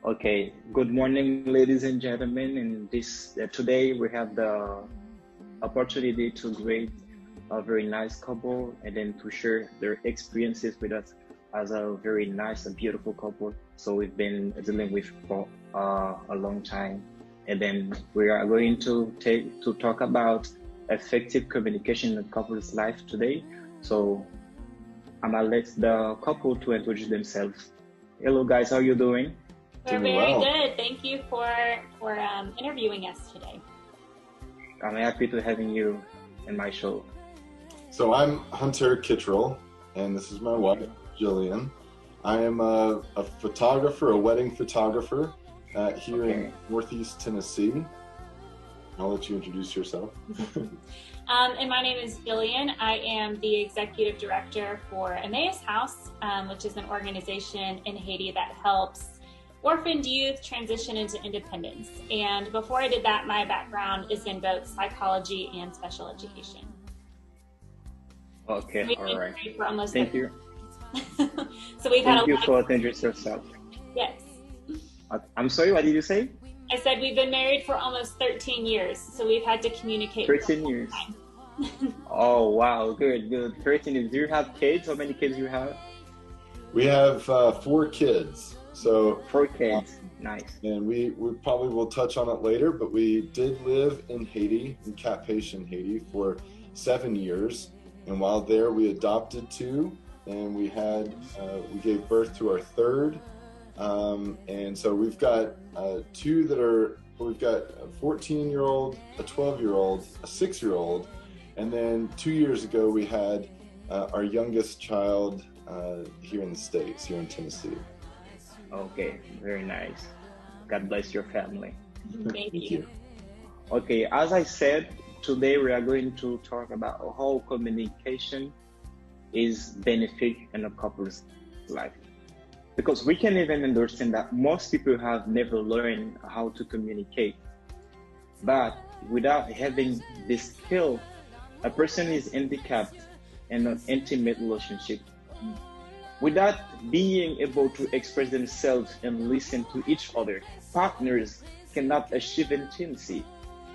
Okay, good morning, ladies and gentlemen. And this today we have the opportunity to greet a very nice couple and then to share their experiences with us as a very nice and beautiful couple. So we've been dealing with for a long time, and then we are going to talk about effective communication in a couple's life today. So I'm gonna let the couple to introduce themselves. Hello, guys. How you doing? We're very good. Thank you for interviewing us today. I'm happy to having you in my show. So I'm Hunter Kittrell, and this is my wife, Jillian. I am a photographer, a wedding photographer here in Northeast Tennessee. I'll let you introduce yourself. And my name is Jillian. I am the executive director for Emmaus House, which is an organization in Haiti that helps orphaned youth transition into independence. And before I did that, my background is in both psychology and special education. Okay, all right. Thank you. So we've had Thank you for introducing yourself. Yes. I'm sorry, what did you say? I said we've been married for almost 13 years, so we've had to communicate. 13 years. Oh, wow, good. 13 years. Do you have kids? How many kids do you have? We have 4 kids. So 4 kids, nice. And we probably will touch on it later, but we did live in Haiti, in Cap-Haïtien, Haiti, for 7 years. And while there, we adopted 2, and we gave birth to our 3rd. And so we've got 2 we've got a 14-year-old, a 12-year-old, a 6-year-old, and then 2 years ago we had our youngest child here in the States, here in Tennessee. Okay, very nice. God bless your family. Thank you. Okay, as I said, today we are going to talk about how communication is benefit in a couple's life. Because we can even understand that most people have never learned how to communicate. But without having this skill, a person is handicapped in an intimate relationship. Without being able to express themselves and listen to each other, partners cannot achieve intimacy.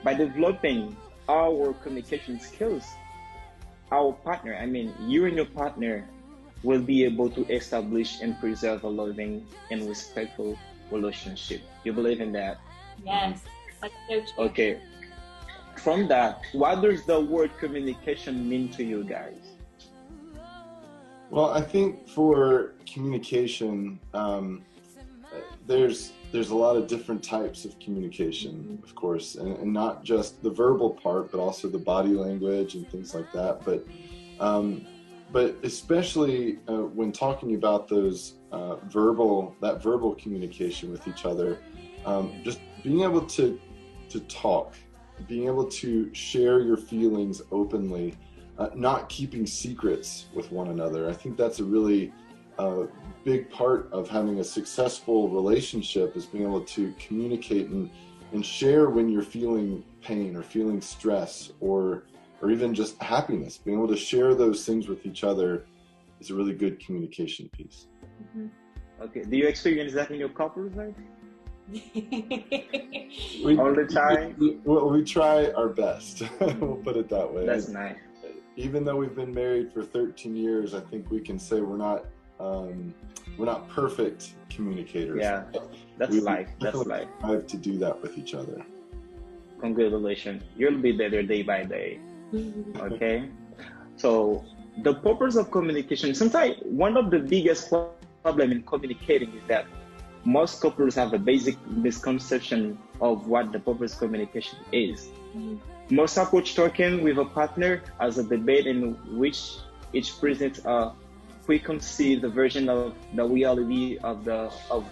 By developing our communication skills, our partner, you and your partner, will be able to establish and preserve a loving and respectful relationship. You believe in that? Yes, that's so true. Okay. From that, what does the word communication mean to you guys? Well, I think for communication, there's a lot of different types of communication, of course, and not just the verbal part, but also the body language and things like that. But especially when talking about those verbal communication with each other, just being able to talk, being able to share your feelings openly. Not keeping secrets with one another. I think that's a really big part of having a successful relationship, is being able to communicate and share when you're feeling pain or feeling stress or even just happiness. Being able to share those things with each other is a really good communication piece. Mm-hmm. Okay, do you experience that in your couple's life? All the time? We try our best. We'll put it that way. That's nice. Even though we've been married for 13 years, I think we can say we're not perfect communicators. Yeah, that's life. That's life. We have to do that with each other. Congratulations. You'll be better day by day. Okay? So the purpose of communication, sometimes one of the biggest problem in communicating is that most couples have a basic misconception of what the purpose of communication is. Most approach talking with a partner as a debate in which each presents a preconceived version of the reality of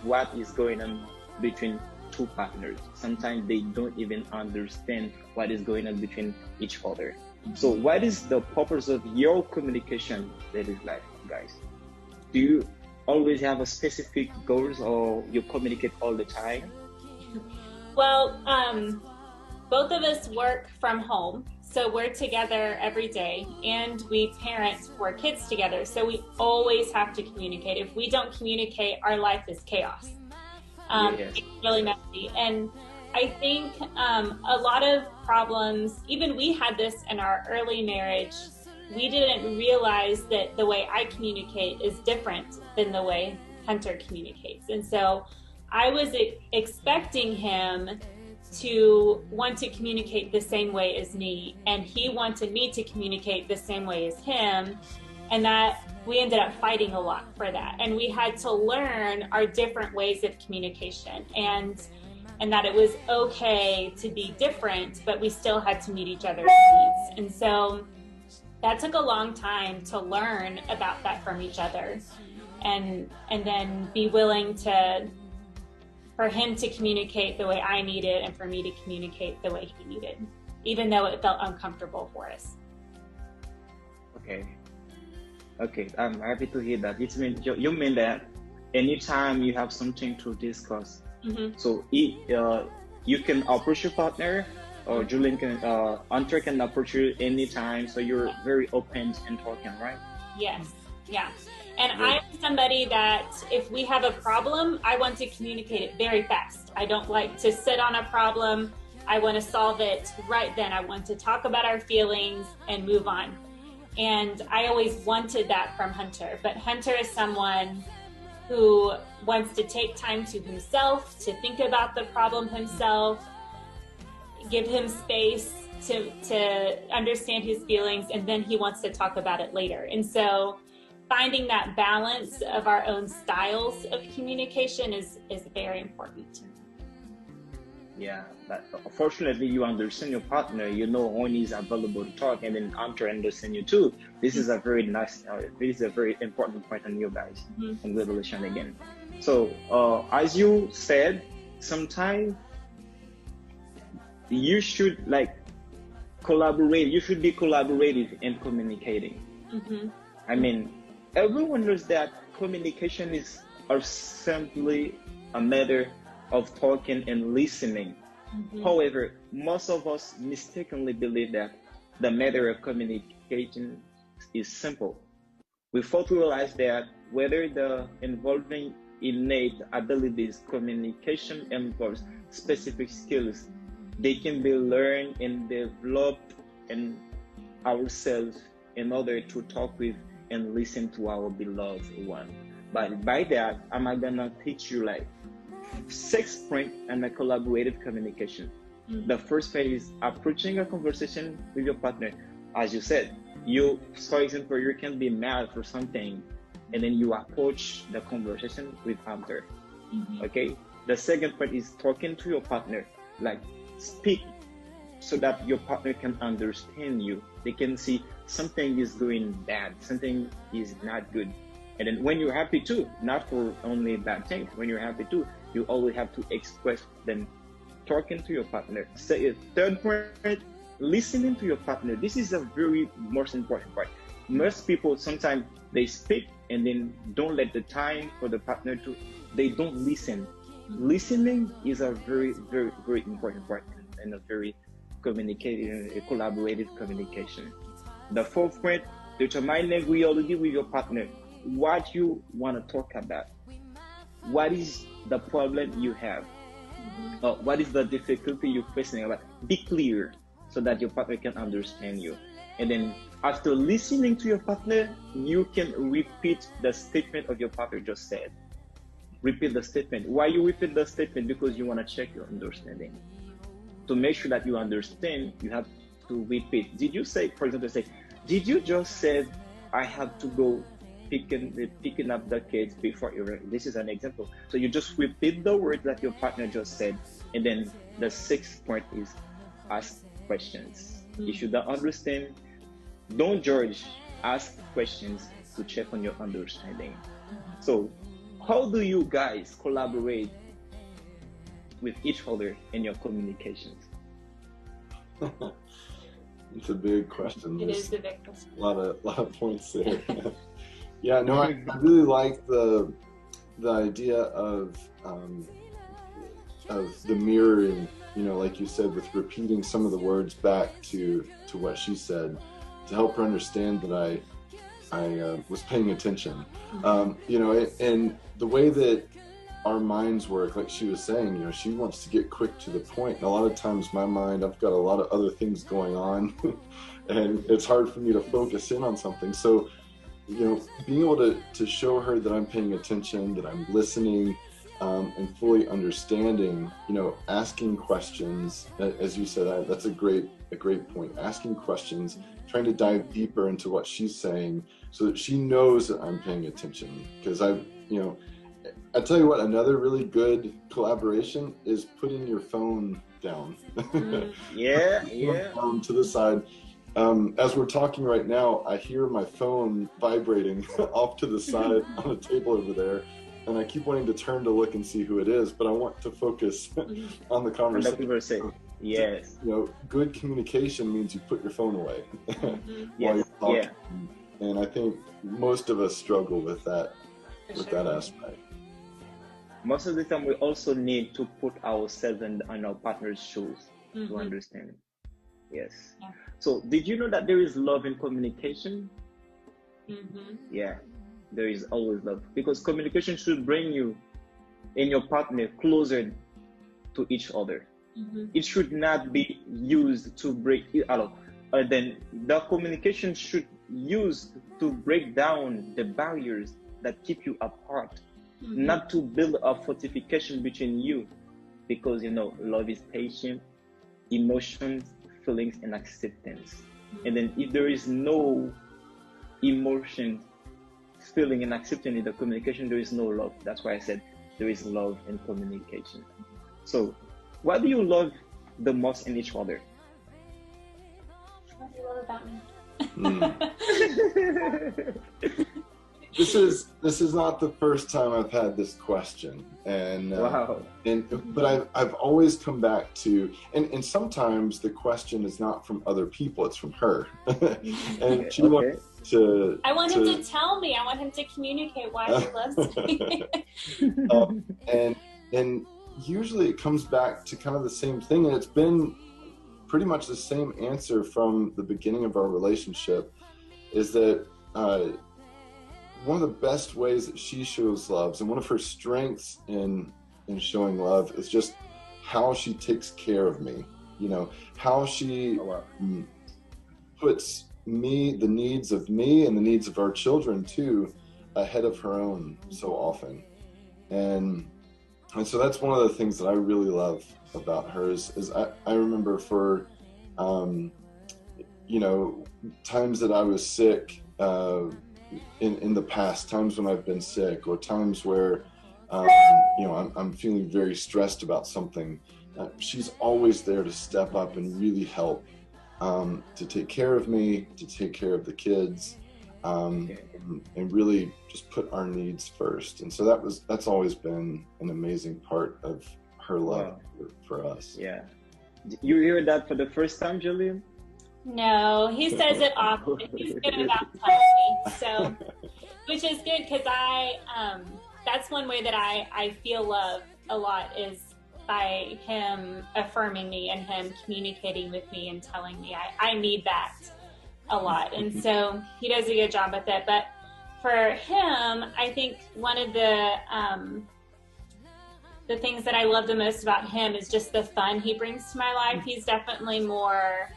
what is going on between 2 partners. Sometimes they don't even understand what is going on between each other. So what is the purpose of your communication that is like, guys? Do you always have a specific goals, or you communicate all the time? Well, both of us work from home, so we're together every day, and we parent 4 kids together, so we always have to communicate. If we don't communicate, our life is chaos. Yes. It's really messy. And I think a lot of problems, even we had this in our early marriage, we didn't realize that the way I communicate is different than the way Hunter communicates. And so I was expecting him to want to communicate the same way as me, and he wanted me to communicate the same way as him, and that we ended up fighting a lot for that. And we had to learn our different ways of communication, and that it was okay to be different, but we still had to meet each other's needs. And so that took a long time to learn about that from each other, and then be willing for him to communicate the way I needed and for me to communicate the way he needed, even though it felt uncomfortable for us. Okay, I'm happy to hear that. It means you mean that anytime you have something to discuss, so you can approach your partner, or Julian can, Hunter can approach you anytime. So you're very open and talking, right? Yes, yeah. And I'm somebody that if we have a problem, I want to communicate it very fast. I don't like to sit on a problem. I want to solve it right then. I want to talk about our feelings and move on. And I always wanted that from Hunter. But Hunter is someone who wants to take time to himself, to think about the problem himself, give him space to understand his feelings, and then he wants to talk about it later. And so finding that balance of our own styles of communication is very important. Yeah, but fortunately you understand your partner, you know when he's available to talk, and then Hunter understand you too. This is a very nice, this is a very important point on you guys. Congratulations again. So as you said, sometimes you should collaborate, you should be collaborative in communicating. I mean, everyone knows that communication is simply a matter of talking and listening. However, most of us mistakenly believe that the matter of communication is simple. We fail to realize that whether the involving innate abilities, communication involves specific skills. They can be learned and developed in ourselves in order to talk with and listen to our beloved one. But by that, I'm gonna teach you 6 points in a collaborative communication. The first point is approaching a conversation with your partner. As you said, for example, you can be mad for something, and then you approach the conversation with Hunter. Okay. The second point is talking to your partner, speak so that your partner can understand you. They can see something is going bad, something is not good. And then when you're happy too, not for only bad things, when you're happy too, you always have to express them, talking to your partner. Third point, listening to your partner. This is a very most important part. Most people sometimes they speak and then don't let the time for the partner to, they don't listen. Listening is a very, very, very important part in a very collaborative communication. The fourth point, determining reality with your partner. What you want to talk about. What is the problem you have? What is the difficulty you're facing? Be clear so that your partner can understand you. And then after listening to your partner, you can repeat the statement of your partner just said. Repeat the statement. Why you repeat the statement? Because you want to check your understanding. To make sure that you understand, you have to repeat. Did you say, for example, did you just say, I have to go picking up the kids before you? This is an example. So you just repeat the word that your partner just said. And then the sixth point is ask questions. If you don't understand, don't judge, ask questions to check on your understanding. So how do you guys collaborate with each other in your communications? It's a big question. It is a big question. A lot of points there. Yeah, no, I really like the idea of the mirroring, like you said, with repeating some of the words back to what she said to help her understand that I was paying attention. And the way that our minds work. Like she was saying, you know, she wants to get quick to the point. And a lot of times my mind, I've got a lot of other things going on and it's hard for me to focus in on something. So, you know, being able to show her that I'm paying attention, that I'm listening, and fully understanding, you know, asking questions, as you said, that's a great point. Asking questions, trying to dive deeper into what she's saying so that she knows that I'm paying attention. Because I tell you what, another really good collaboration is putting your phone down. Yeah. To the side. As we're talking right now, I hear my phone vibrating off to the side on a table over there, and I keep wanting to turn to look and see who it is, but I want to focus on the conversation. Yes. You know, good communication means you put your phone away while you're talking. Yeah. And I think most of us struggle with that, that aspect. Most of the time, we also need to put ourselves in our partner's shoes to understand. Yes. Yeah. So, did you know that there is love in communication? Yeah, there is always love, because communication should bring you and your partner closer to each other. It should not be used to break it out. Then the communication should use to break down the barriers that keep you apart, not to build a fortification between you, because, you know, love is patient, emotions, feelings, and acceptance. And then if there is no emotion, feeling, and acceptance in the communication, there is no love. That's why I said there is love in communication. So what do you love the most in each other? What do you love about me? This is not the first time I've had this question, and wow. But I've always come back to, and sometimes the question is not from other people, it's from her. And she wants to. I want him to tell me. I want him to communicate why he loves me. And usually it comes back to kind of the same thing, and it's been pretty much the same answer from the beginning of our relationship. Is that one of the best ways that she shows love, and one of her strengths in showing love, is just how she takes care of me. You know, how she puts the needs of me and the needs of our children too ahead of her own so often. And so that's one of the things that I really love about her is I remember for you know, times that I was sick, in the past, times when I've been sick, or times where you know, I'm feeling very stressed about something, she's always there to step up and really help, to take care of me, to take care of the kids, and really just put our needs first. And so that's always been an amazing part of her love for us. Yeah. You hear that for the first time, Julian? No, he says it often. He's good about telling me, so, which is good, because that's one way that I feel love a lot, is by him affirming me and him communicating with me and telling me I need that a lot. And so he does a good job with it. But for him, I think one of the things that I love the most about him is just the fun he brings to my life. He's definitely more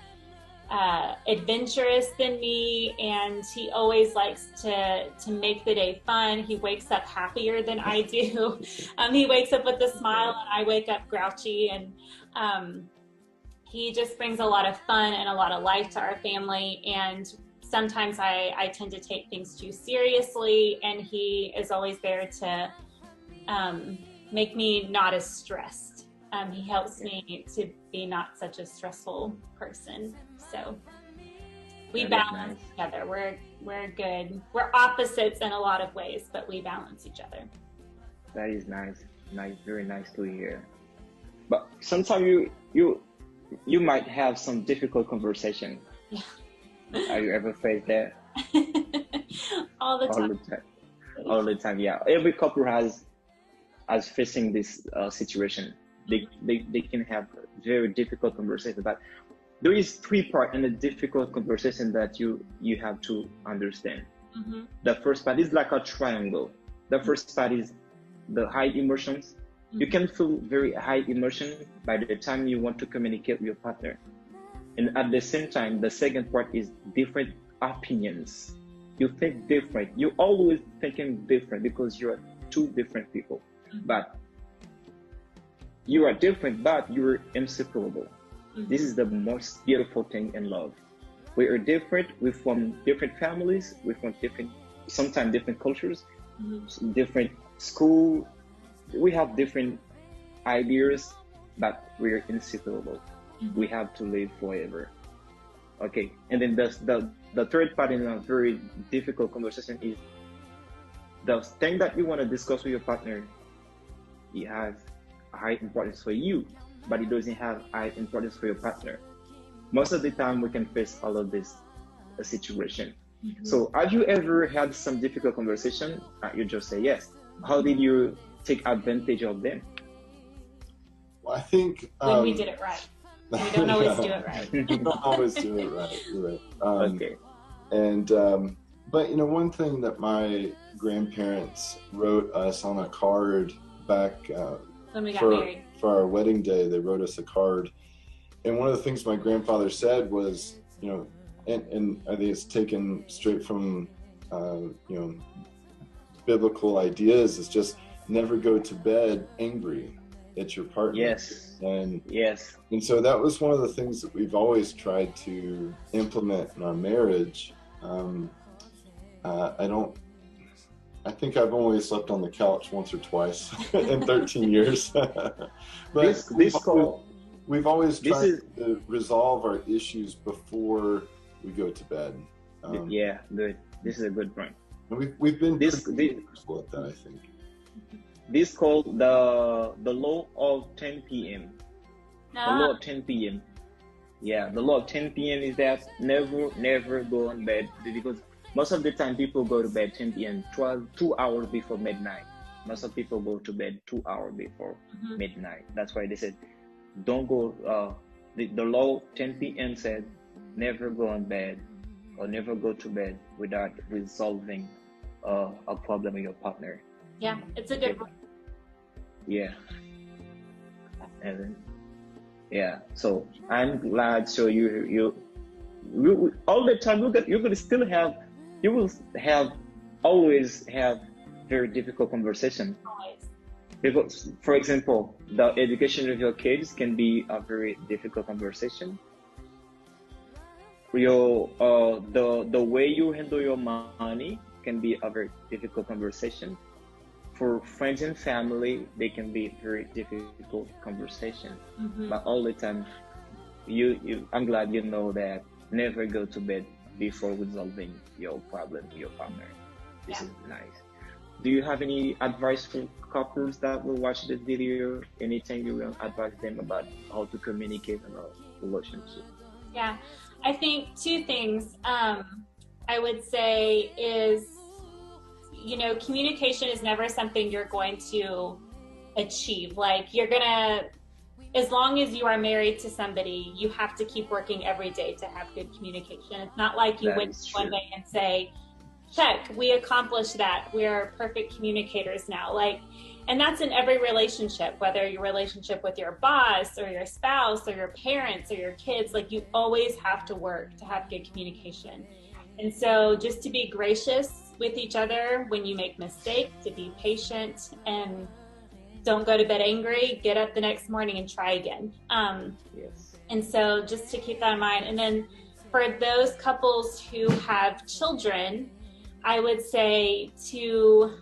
adventurous than me, and he always likes to make the day fun. He wakes up happier than I do. He wakes up with a smile and I wake up grouchy, and he just brings a lot of fun and a lot of life to our family. And sometimes I tend to take things too seriously, and he is always there to make me not as stressed. He helps me to be not such a stressful person. So we balance together. We're good. We're opposites in a lot of ways, but we balance each other. That is nice. Nice, very nice to hear. But sometimes you might have some difficult conversation. Yeah. Have you ever faced that? All the time. All the time. Yeah. Every couple has facing this situation. They can have very difficult conversation, but there is 3 parts in a difficult conversation that you have to understand. The first part is like a triangle. The first part is the high emotions. You can feel very high emotion by the time you want to communicate with your partner. And at the same time, the second part is different opinions. You think different. You're always thinking different because you're two different people. But you are different, but you're inseparable. This is the most beautiful thing in love. We are different. We're from different families. We're from sometimes different cultures, different school. We have different ideas, but we're inseparable. We have to live forever. Okay, and then the third part in a very difficult conversation is the thing that you want to discuss with your partner. It has high importance for you, but it doesn't have high importance for your partner. Most of the time, we can face all of this situation. So, have you ever had some difficult conversation? You just say yes. How did you take advantage of them? Well, I think when we did it right. We don't always do it right. We don't always do it right. You're right. Okay. And but you know, one thing that my grandparents wrote us on a card back when we got married for our wedding day, they wrote us a card, and one of the things my grandfather said was, you know, and I think it's taken straight from you know, biblical ideas, is just never go to bed angry at your partner. Yes. And yes. And so that was one of the things that we've always tried to implement in our marriage. I think I've only slept on the couch once or twice in 13 years. But we've always tried to resolve our issues before we go to bed. Yeah, good. This is a good point. And we've been pretty successful at that, I think. This called the law of 10 p.m. The law of 10 p.m. Yeah, the law of 10 p.m. is that never go on bed, because most of the time people go to bed 10 p.m. 2 hours before midnight. Most of people go to bed 2 hours before midnight. That's why they said don't go. The law 10 p.m. said never go on bed or never go to bed without resolving a problem with your partner. Yeah, it's a good one. Yeah. And then, yeah. So I'm glad. So you all the time you will always have very difficult conversation. Always. Because, for example, the education of your kids can be a very difficult conversation. The way you handle your money can be a very difficult conversation. For friends and family, they can be very difficult conversation. But all the time, I'm glad you know that never go to bed before resolving your problem with your partner. This is nice. Do you have any advice for couples that will watch this video? Anything you will advise them about how to communicate in a relationship? Yeah, I think two things I would say is, you know, communication is never something you're going to achieve. Like, you're gonna, as long as you are married to somebody, you have to keep working every day to have good communication. It's not like you wake up one day and say, check, we accomplished that. We're perfect communicators now. Like, and that's in every relationship, whether your relationship with your boss or your spouse or your parents or your kids, like, you always have to work to have good communication. And so just to be gracious with each other when you make mistakes, to be patient, and don't go to bed angry, get up the next morning and try again. Yes. And so just to keep that in mind. And then for those couples who have children, I would say to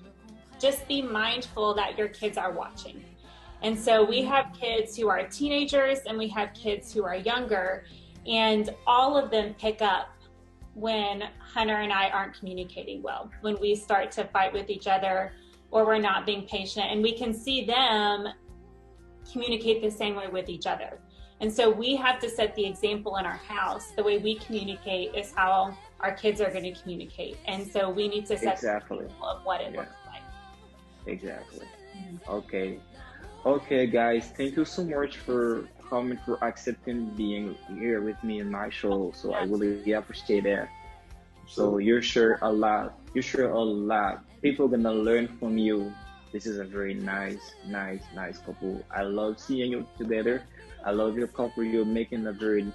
just be mindful that your kids are watching. And so we have kids who are teenagers and we have kids who are younger, and all of them pick up when Hunter and I aren't communicating well, when we start to fight with each other or we're not being patient, and we can see them communicate the same way with each other. And so we have to set the example in our house. The way we communicate is how our kids are going to communicate. And so we need to set the example of what it looks like. Exactly. Okay. Okay, guys, thank you so much for coming, for accepting being here with me in my show. So I really appreciate that. So you share a lot. People gonna learn from you. This is a very nice couple. I love seeing you together. I love your couple. You're making a very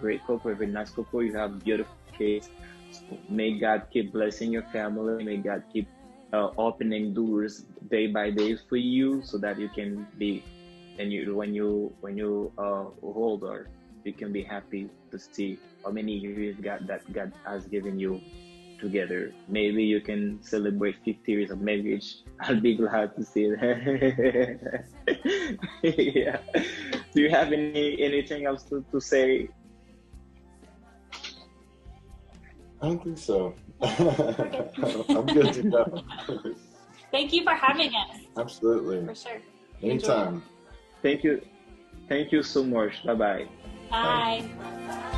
great couple, a very nice couple. You have beautiful kids. So may God keep blessing your family. May God keep opening doors day by day for you, so that you can be, and you when you older, you can be happy to see how many years God has given you together. Maybe you can celebrate 50 years of marriage. I'll be glad to see that. Yeah. Do you have anything else to say? I don't think so. I'm good to go. Thank you for having us. Absolutely. For sure. Anytime. Thank you. Thank you so much. Bye-bye. Bye.